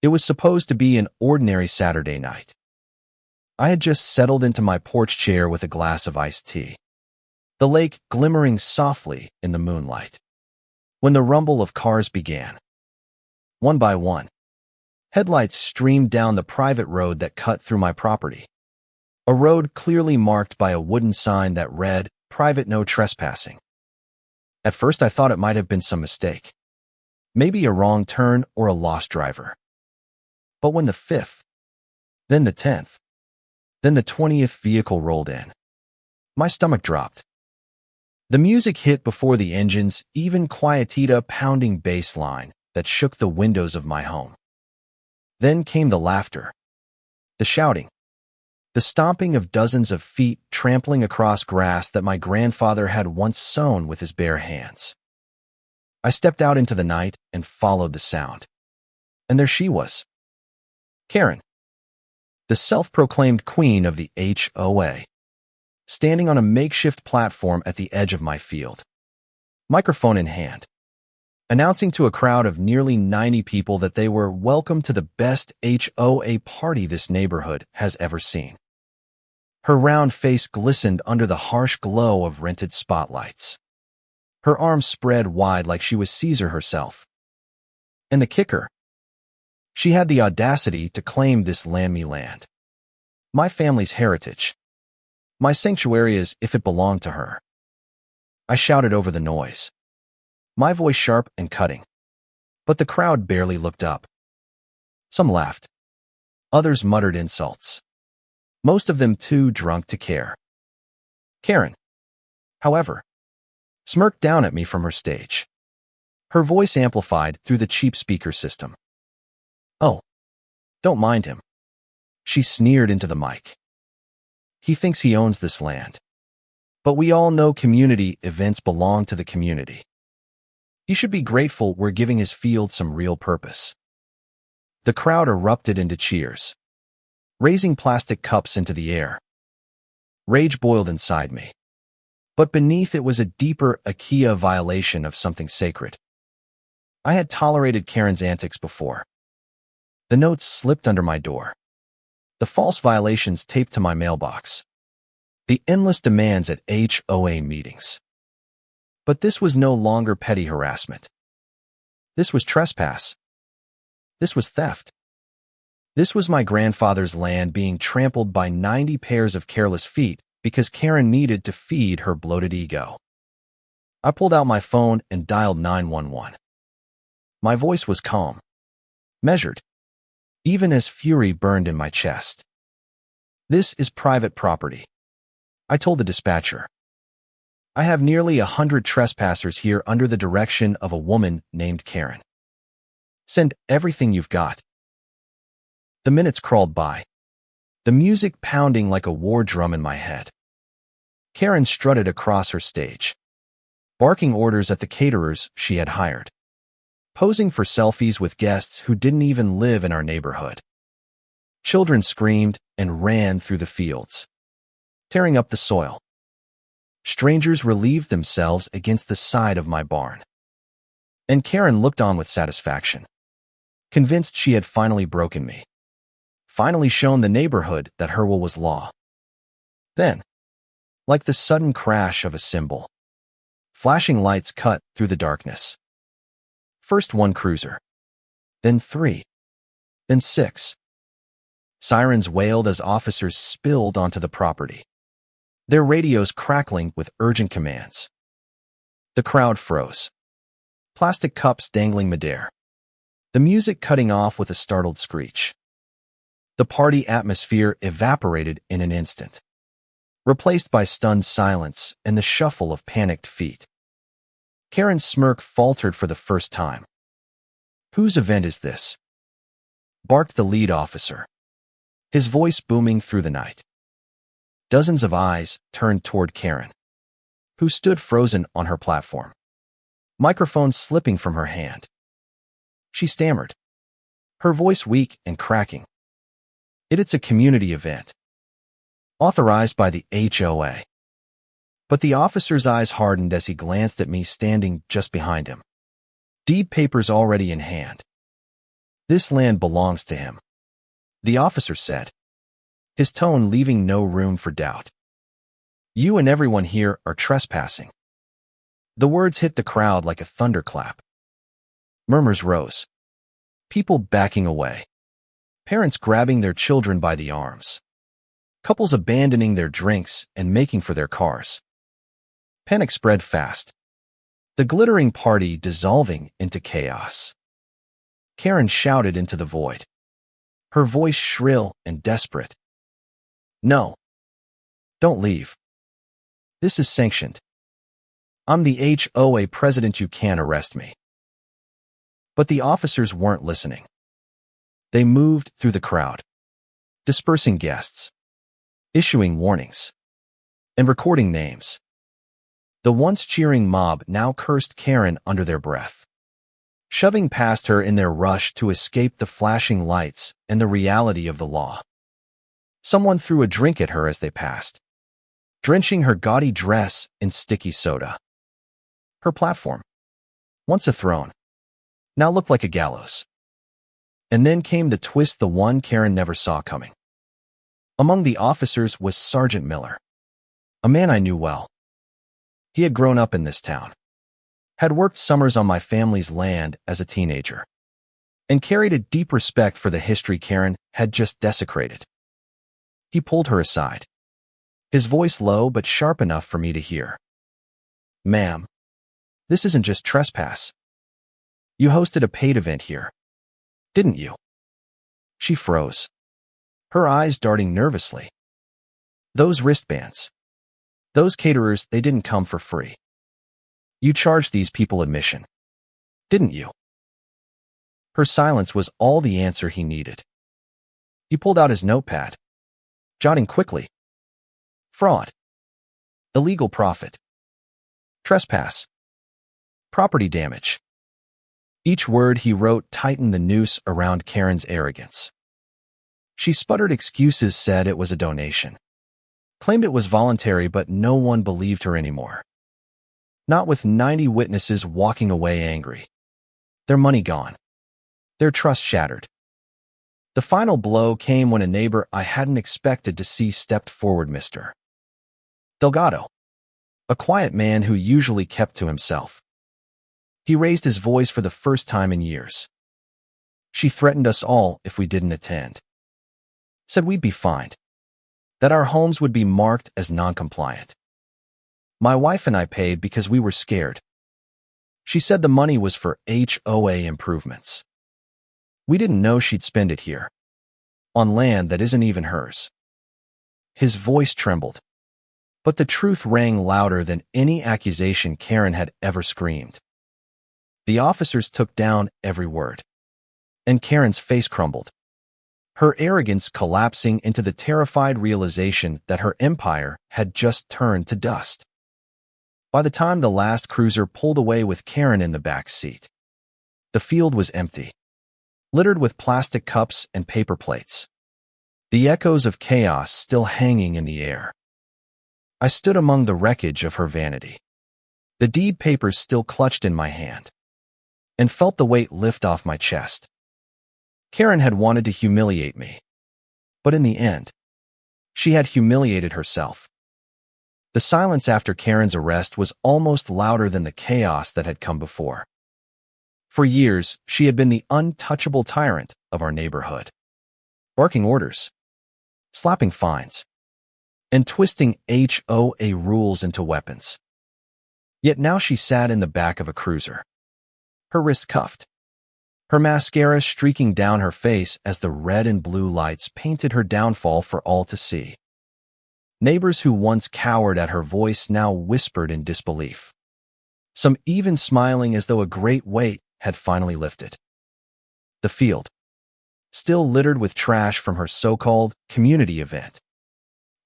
It was supposed to be an ordinary Saturday night. I had just settled into my porch chair with a glass of iced tea, the lake glimmering softly in the moonlight, when the rumble of cars began. One by one, headlights streamed down the private road that cut through my property, a road clearly marked by a wooden sign that read, "Private No Trespassing." At first I thought it might have been some mistake, maybe a wrong turn or a lost driver. But when the 5th, then the 10th, then the 20th vehicle rolled in, my stomach dropped. The music hit before the engine's even quieted a pounding bass line that shook the windows of my home. Then came the laughter, the shouting, the stomping of dozens of feet trampling across grass that my grandfather had once sown with his bare hands. I stepped out into the night and followed the sound. And there she was, Karen, the self-proclaimed queen of the HOA, standing on a makeshift platform at the edge of my field, microphone in hand, announcing to a crowd of nearly 90 people that they were welcome to the best HOA party this neighborhood has ever seen. Her round face glistened under the harsh glow of rented spotlights. Her arms spread wide like she was Caesar herself. And the kicker, she had the audacity to claim this Lammy land, my family's heritage, my sanctuary as if it belonged to her. I shouted over the noise, my voice sharp and cutting, but the crowd barely looked up. Some laughed. Others muttered insults, most of them too drunk to care. Karen, however, smirked down at me from her stage, her voice amplified through the cheap speaker system. "Oh, don't mind him," she sneered into the mic. "He thinks he owns this land. But we all know community events belong to the community. He should be grateful we're giving his field some real purpose." The crowd erupted into cheers, raising plastic cups into the air. Rage boiled inside me, but beneath it was a deeper IKEA violation of something sacred. I had tolerated Karen's antics before. The notes slipped under my door, the false violations taped to my mailbox, the endless demands at HOA meetings. But this was no longer petty harassment. This was trespass. This was theft. This was my grandfather's land being trampled by 90 pairs of careless feet because Karen needed to feed her bloated ego. I pulled out my phone and dialed 911. My voice was calm, measured, even as fury burned in my chest. "This is private property," I told the dispatcher. "I have nearly 100 trespassers here under the direction of a woman named Karen. Send everything you've got." The minutes crawled by, the music pounding like a war drum in my head. Karen strutted across her stage, barking orders at the caterers she had hired, posing for selfies with guests who didn't even live in our neighborhood. Children screamed and ran through the fields, tearing up the soil. Strangers relieved themselves against the side of my barn. And Karen looked on with satisfaction, convinced she had finally broken me, finally shown the neighborhood that her will was law. Then, like the sudden crash of a cymbal, flashing lights cut through the darkness. First one cruiser, then 3, then 6. Sirens wailed as officers spilled onto the property, their radios crackling with urgent commands. The crowd froze, plastic cups dangling midair, the music cutting off with a startled screech. The party atmosphere evaporated in an instant, replaced by stunned silence and the shuffle of panicked feet. Karen's smirk faltered for the first time. "Whose event is this?" barked the lead officer, his voice booming through the night. Dozens of eyes turned toward Karen, who stood frozen on her platform, microphone slipping from her hand. She stammered, her voice weak and cracking. "It's a community event, authorized by the HOA." But the officer's eyes hardened as he glanced at me standing just behind him, deed papers already in hand. This land belongs to him, the officer said, his tone leaving no room for doubt. You and everyone here are trespassing. The words hit the crowd like a thunderclap. Murmurs rose. People backing away. Parents grabbing their children by the arms. Couples abandoning their drinks and making for their cars. Panic spread fast. The glittering party dissolving into chaos. Karen shouted into the void, her voice shrill and desperate. No. Don't leave. This is sanctioned. I'm the HOA president. You can't arrest me. But the officers weren't listening. They moved through the crowd, dispersing guests, issuing warnings, and recording names. The once cheering mob now cursed Karen under their breath, shoving past her in their rush to escape the flashing lights and the reality of the law. Someone threw a drink at her as they passed, drenching her gaudy dress in sticky soda. Her platform, once a throne, now looked like a gallows. And then came the twist, the one Karen never saw coming. Among the officers was Sergeant Miller, a man I knew well. He had grown up in this town, had worked summers on my family's land as a teenager, and carried a deep respect for the history Karen had just desecrated. He pulled her aside, his voice low but sharp enough for me to hear. Ma'am, this isn't just trespass. You hosted a paid event here, didn't you? She froze, her eyes darting nervously. Those wristbands, those caterers, they didn't come for free. You charged these people admission, didn't you? Her silence was all the answer he needed. He pulled out his notepad, jotting quickly. Fraud. Illegal profit. Trespass. Property damage. Each word he wrote tightened the noose around Karen's arrogance. She sputtered excuses, said it was a donation, claimed it was voluntary, but no one believed her anymore. Not with 90 witnesses walking away angry. Their money gone. Their trust shattered. The final blow came when a neighbor I hadn't expected to see stepped forward. Mr. Delgado, a quiet man who usually kept to himself. He raised his voice for the first time in years. She threatened us all if we didn't attend. Said we'd be fined, that our homes would be marked as non-compliant. My wife and I paid because we were scared. She said the money was for HOA improvements. We didn't know she'd spend it here, on land that isn't even hers. His voice trembled, but the truth rang louder than any accusation Karen had ever screamed. The officers took down every word, and Karen's face crumbled, her arrogance collapsing into the terrified realization that her empire had just turned to dust. By the time the last cruiser pulled away with Karen in the back seat, the field was empty, littered with plastic cups and paper plates, the echoes of chaos still hanging in the air. I stood among the wreckage of her vanity, the deed papers still clutched in my hand, and felt the weight lift off my chest. Karen had wanted to humiliate me, but in the end, she had humiliated herself. The silence after Karen's arrest was almost louder than the chaos that had come before. For years, she had been the untouchable tyrant of our neighborhood, barking orders, slapping fines, and twisting HOA rules into weapons. Yet now she sat in the back of a cruiser, her wrist cuffed, her mascara streaking down her face as the red and blue lights painted her downfall for all to see. Neighbors who once cowered at her voice now whispered in disbelief, some even smiling as though a great weight had finally lifted. The field, still littered with trash from her so-called community event,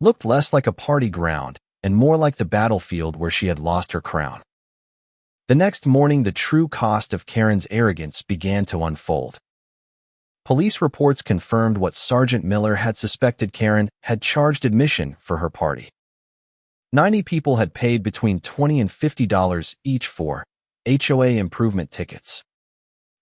looked less like a party ground and more like the battlefield where she had lost her crown. The next morning, the true cost of Karen's arrogance began to unfold. Police reports confirmed what Sergeant Miller had suspected. Karen had charged admission for her party. 90 people had paid between $20 and $50 each for HOA improvement tickets.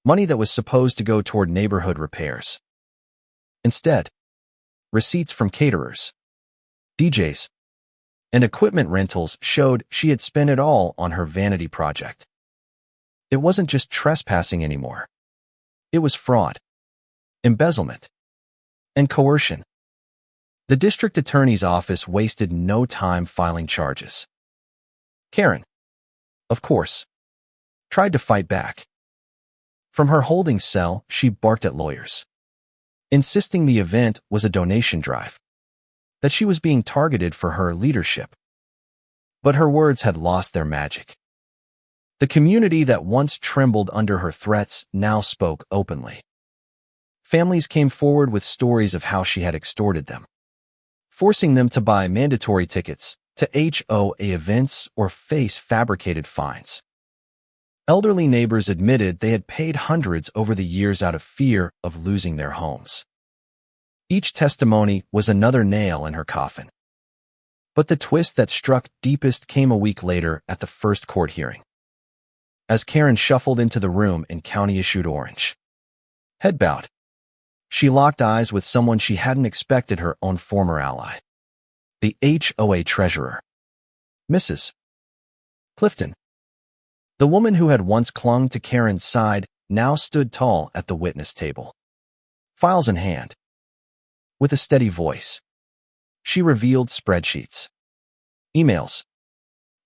money that was supposed to go toward neighborhood repairs. Instead, receipts from caterers, DJs, and equipment rentals showed she had spent it all on her vanity project. It wasn't just trespassing anymore. It was fraud, embezzlement, and coercion. The district attorney's office wasted no time filing charges. Karen, of course, tried to fight back. From her holding cell, she barked at lawyers, insisting the event was a donation drive, that she was being targeted for her leadership. But her words had lost their magic. The community that once trembled under her threats now spoke openly. Families came forward with stories of how she had extorted them, forcing them to buy mandatory tickets to HOA events or face fabricated fines. Elderly neighbors admitted they had paid hundreds over the years out of fear of losing their homes. Each testimony was another nail in her coffin. But the twist that struck deepest came a week later at the first court hearing. As Karen shuffled into the room in county-issued orange, head bowed, she locked eyes with someone she hadn't expected, her own former ally, the HOA treasurer, Mrs. Clifton. The woman who had once clung to Karen's side now stood tall at the witness table, files in hand. With a steady voice, she revealed spreadsheets, emails,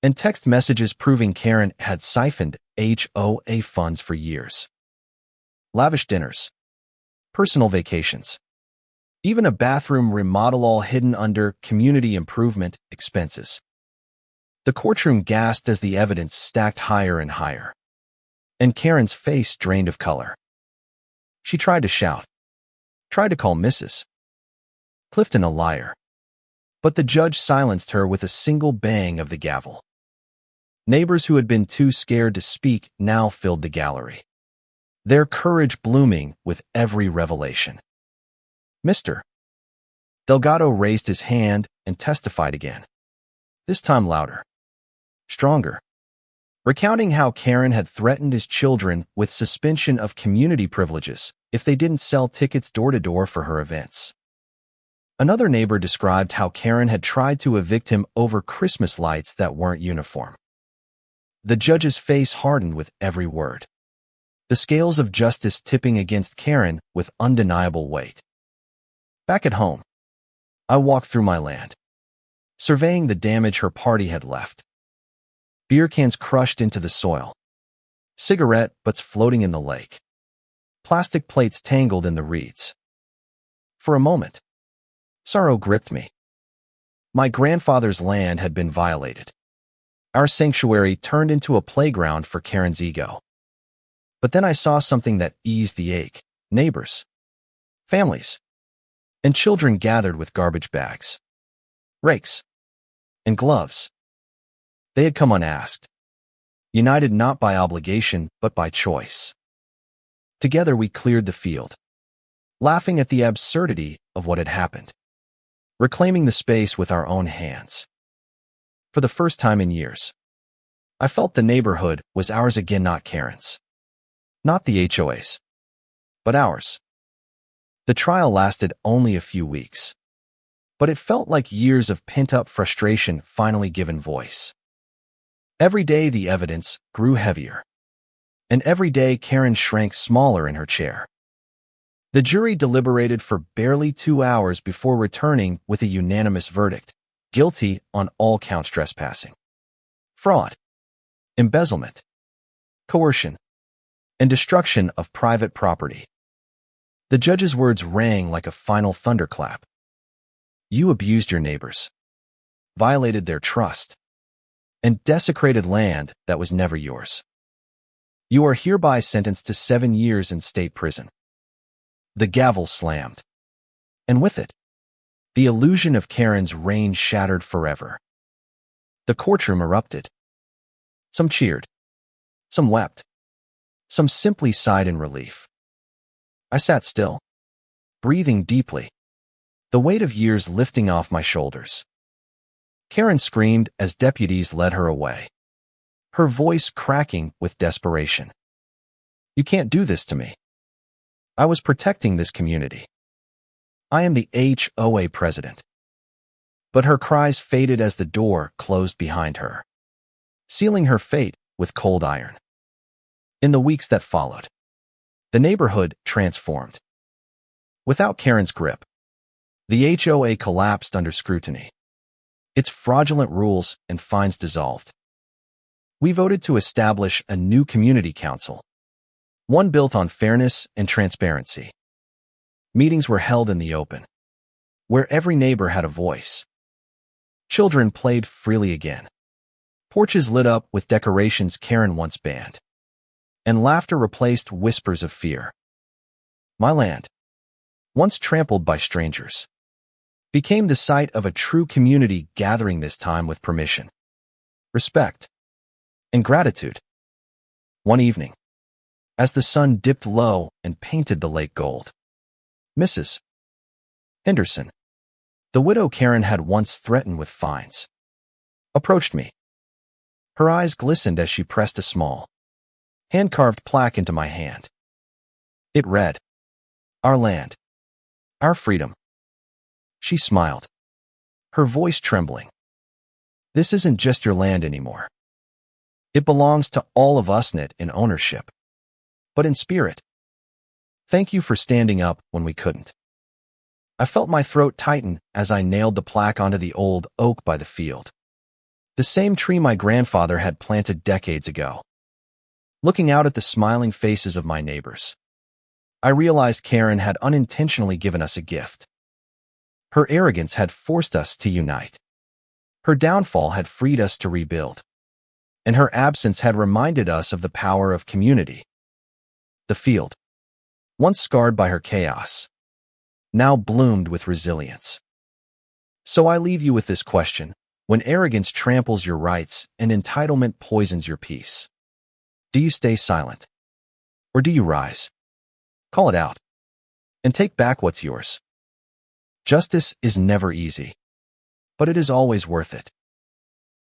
and text messages proving Karen had siphoned HOA funds for years. Lavish dinners, personal vacations, even a bathroom remodel, all hidden under community improvement expenses. The courtroom gasped as the evidence stacked higher and higher, and Karen's face drained of color. She tried to shout, tried to call Mrs. Clifton a liar, but the judge silenced her with a single bang of the gavel. Neighbors who had been too scared to speak now filled the gallery, their courage blooming with every revelation. Mr. Delgado raised his hand and testified again, this time louder, stronger, recounting how Karen had threatened his children with suspension of community privileges if they didn't sell tickets door-to-door for her events. Another neighbor described how Karen had tried to evict him over Christmas lights that weren't uniform. The judge's face hardened with every word, the scales of justice tipping against Karen with undeniable weight. Back at home, I walked through my land, surveying the damage her party had left. Beer cans crushed into the soil, cigarette butts floating in the lake, plastic plates tangled in the reeds. For a moment, sorrow gripped me. My grandfather's land had been violated. Our sanctuary turned into a playground for Karen's ego. But then I saw something that eased the ache. Neighbors, families, and children gathered with garbage bags, rakes, and gloves. They had come unasked, united not by obligation but by choice. Together we cleared the field, laughing at the absurdity of what had happened, reclaiming the space with our own hands. For the first time in years, I felt the neighborhood was ours again, not Karen's. Not the HOA's, but ours. The trial lasted only a few weeks, but it felt like years of pent-up frustration finally given voice. Every day the evidence grew heavier, and every day Karen shrank smaller in her chair. The jury deliberated for barely 2 hours before returning with a unanimous verdict: guilty on all counts: trespassing, fraud, embezzlement, coercion, and destruction of private property. The judge's words rang like a final thunderclap. You abused your neighbors, violated their trust, and desecrated land that was never yours. You are hereby sentenced to 7 years in state prison. The gavel slammed, and with it, the illusion of Karen's reign shattered forever. The courtroom erupted. Some cheered, some wept, some simply sighed in relief. I sat still, breathing deeply, the weight of years lifting off my shoulders. Karen screamed as deputies led her away, her voice cracking with desperation. You can't do this to me. I was protecting this community. I am the HOA president. But her cries faded as the door closed behind her, sealing her fate with cold iron. In the weeks that followed, the neighborhood transformed. Without Karen's grip, the HOA collapsed under scrutiny. Its fraudulent rules and fines dissolved. We voted to establish a new community council, one built on fairness and transparency. Meetings were held in the open, where every neighbor had a voice. Children played freely again. Porches lit up with decorations Karen once banned, and laughter replaced whispers of fear. My land, once trampled by strangers, became the site of a true community gathering, this time with permission, respect, and gratitude. One evening, as the sun dipped low and painted the lake gold, Mrs. Henderson, the widow Karen had once threatened with fines, approached me. Her eyes glistened as she pressed a small, hand-carved plaque into my hand. It read, "Our land, our freedom." She smiled, her voice trembling. "This isn't just your land anymore. It belongs to all of us, not in ownership, but in spirit. Thank you for standing up when we couldn't." I felt my throat tighten as I nailed the plaque onto the old oak by the field, the same tree my grandfather had planted decades ago. Looking out at the smiling faces of my neighbors, I realized Karen had unintentionally given us a gift. Her arrogance had forced us to unite. Her downfall had freed us to rebuild, and her absence had reminded us of the power of community. The field, once scarred by her chaos, now bloomed with resilience. So I leave you with this question: when arrogance tramples your rights and entitlement poisons your peace, do you stay silent? Or do you rise? Call it out and take back what's yours. Justice is never easy, but it is always worth it.